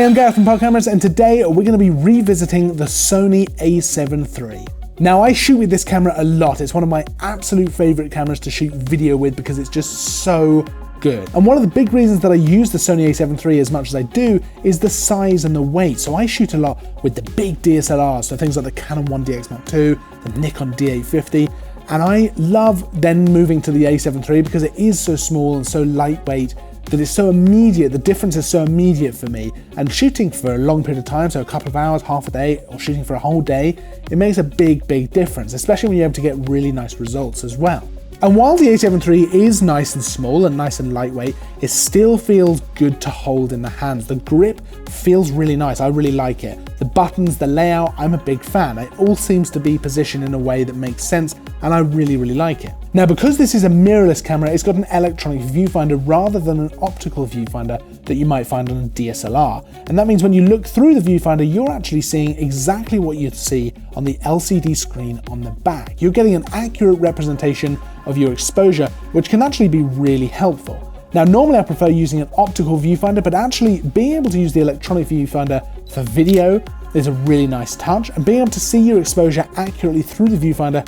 Hey, I'm Gareth from Cameras, and today we're going to be revisiting the Sony A7 III. Now, I shoot with this camera a lot. It's one of my absolute favorite cameras to shoot video with because it's just so good. And one of the big reasons that I use the Sony A7 III as much as I do is the size and the weight. So I shoot a lot with the big DSLRs, so things like the Canon 1DX Mark II, the Nikon D850, and I love then moving to the A7 III because it is so small and so lightweight that it's so immediate. The difference is so immediate for me, and shooting for a long period of time, so a couple of hours, half a day, or shooting for a whole day, it makes a big difference, especially when you're able to get really nice results as well. And while the A7 III is nice and small and nice and lightweight, it still feels good to hold in the hands. The grip feels really nice. I really like it. The buttons, the layout, I'm a big fan. It all seems to be positioned in a way that makes sense, and I really like it. Now, because this is a mirrorless camera, it's got an electronic viewfinder rather than an optical viewfinder that you might find on a DSLR. And that means when you look through the viewfinder, you're actually seeing exactly what you'd see on the LCD screen on the back. You're getting an accurate representation of your exposure, which can actually be really helpful. Now, normally I prefer using an optical viewfinder, but actually being able to use the electronic viewfinder for video is a really nice touch, and being able to see your exposure accurately through the viewfinder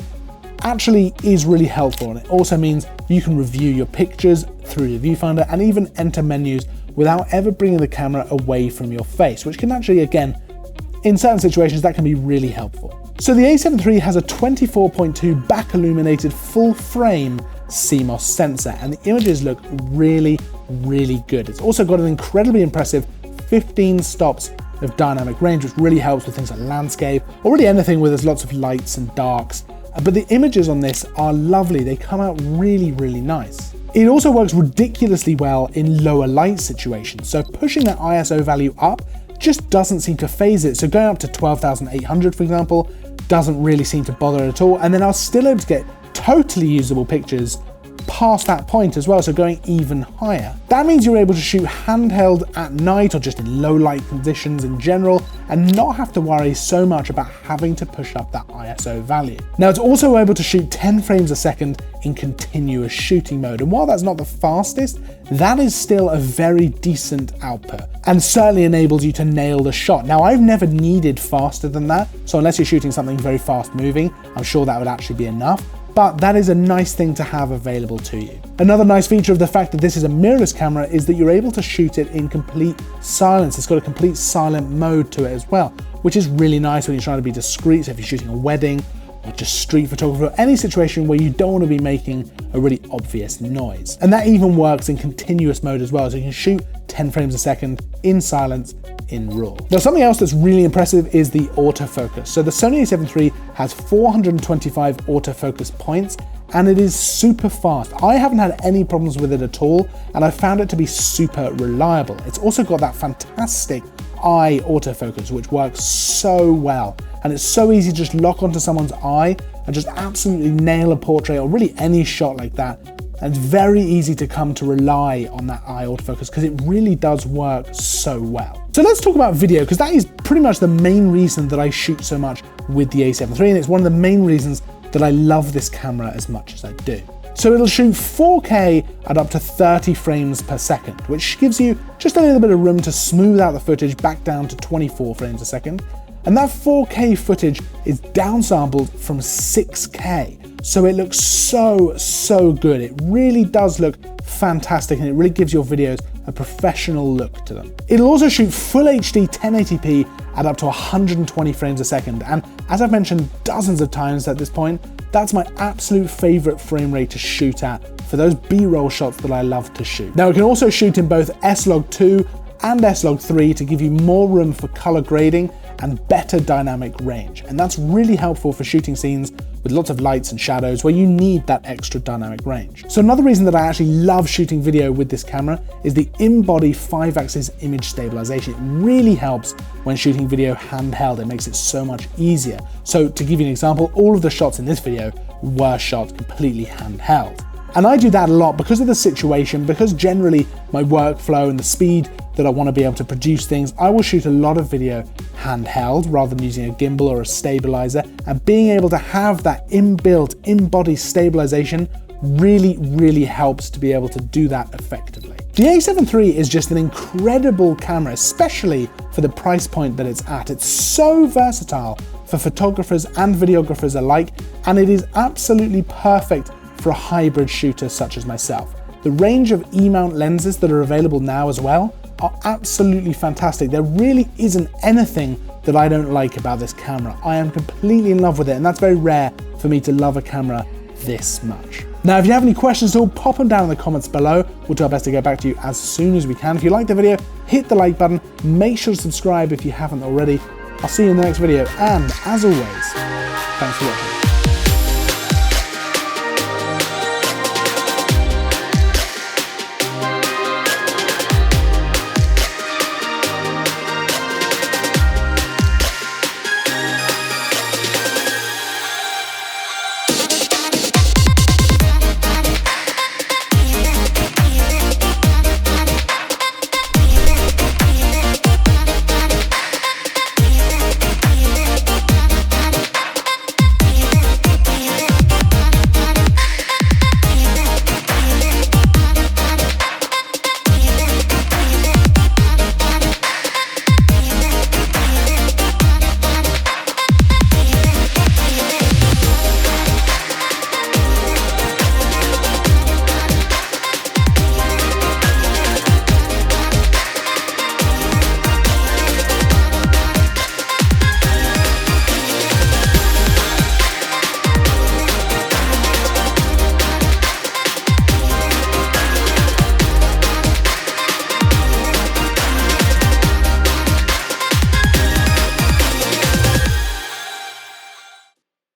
actually is really helpful. And it also means you can review your pictures through the viewfinder and even enter menus without ever bringing the camera away from your face, which can actually, again, in certain situations, that can be really helpful. So the A7 III has a 24.2 back illuminated full frame CMOS sensor, and the images look really good. It's also got an incredibly impressive 15 stops of dynamic range, which really helps with things like landscape, or really anything where there's lots of lights and darks. But the images on this are lovely. They come out really nice. It also works ridiculously well in lower light situations. So pushing that ISO value up just doesn't seem to phase it. So going up to 12,800, for example, doesn't really seem to bother it at all. And then I was still able to get totally usable pictures past that point as well, so going even higher. That means you're able to shoot handheld at night or just in low light conditions in general and not have to worry so much about having to push up that ISO value. Now, it's also able to shoot 10 frames a second in continuous shooting mode, and while that's not the fastest, that is still a very decent output and certainly enables you to nail the shot. Now, I've never needed faster than that, so unless you're shooting something very fast moving, I'm sure that would actually be enough. But that is a nice thing to have available to you. Another nice feature of the fact that this is a mirrorless camera is that you're able to shoot it in complete silence. It's got a complete silent mode to it as well, which is really nice when you're trying to be discreet. So if you're shooting a wedding or just street photography, or any situation where you don't want to be making a really obvious noise. And that even works in continuous mode as well. So you can shoot 10 frames a second in silence in RAW. Now, something else that's really impressive is the autofocus. So the Sony A7 III has 425 autofocus points, and it is super fast. I haven't had any problems with it at all, and I found it to be super reliable. It's also got that fantastic eye autofocus, which works so well. And it's so easy to just lock onto someone's eye and just absolutely nail a portrait or really any shot like that. And it's very easy to come to rely on that eye autofocus because it really does work so well. So let's talk about video, because that is pretty much the main reason that I shoot so much with the A7 III, and it's one of the main reasons that I love this camera as much as I do. So it'll shoot 4K at up to 30 frames per second, which gives you just a little bit of room to smooth out the footage back down to 24 frames a second. And that 4K footage is downsampled from 6K. So it looks so good. It really does look fantastic, and it really gives your videos a professional look to them. It'll also shoot full HD 1080p at up to 120 frames a second. And as I've mentioned dozens of times at this point, that's my absolute favorite frame rate to shoot at for those B-roll shots that I love to shoot. Now, it can also shoot in both S-Log2 and S-Log3 to give you more room for color grading and better dynamic range. And that's really helpful for shooting scenes with lots of lights and shadows where you need that extra dynamic range. So another reason that I actually love shooting video with this camera is the in-body 5-axis image stabilization. It really helps when shooting video handheld. It makes it so much easier. So to give you an example, all of the shots in this video were shot completely handheld. And I do that a lot because of the situation, because generally my workflow and the speed that I want to be able to produce things, I will shoot a lot of video handheld rather than using a gimbal or a stabilizer, and being able to have that inbuilt in-body stabilization really helps to be able to do that effectively. The A7 III is just an incredible camera, especially for the price point that it's at. It's so versatile for photographers and videographers alike, and it is absolutely perfect for a hybrid shooter such as myself. The range of E-mount lenses that are available now as well are absolutely fantastic. There really isn't anything that I don't like about this camera. I am completely in love with it, and that's very rare for me to love a camera this much. Now, if you have any questions at all, pop them down in the comments below. We'll do our best to get back to you as soon as we can. If you liked the video, hit the like button. Make sure to subscribe if you haven't already. I'll see you in the next video, and as always, thanks for watching.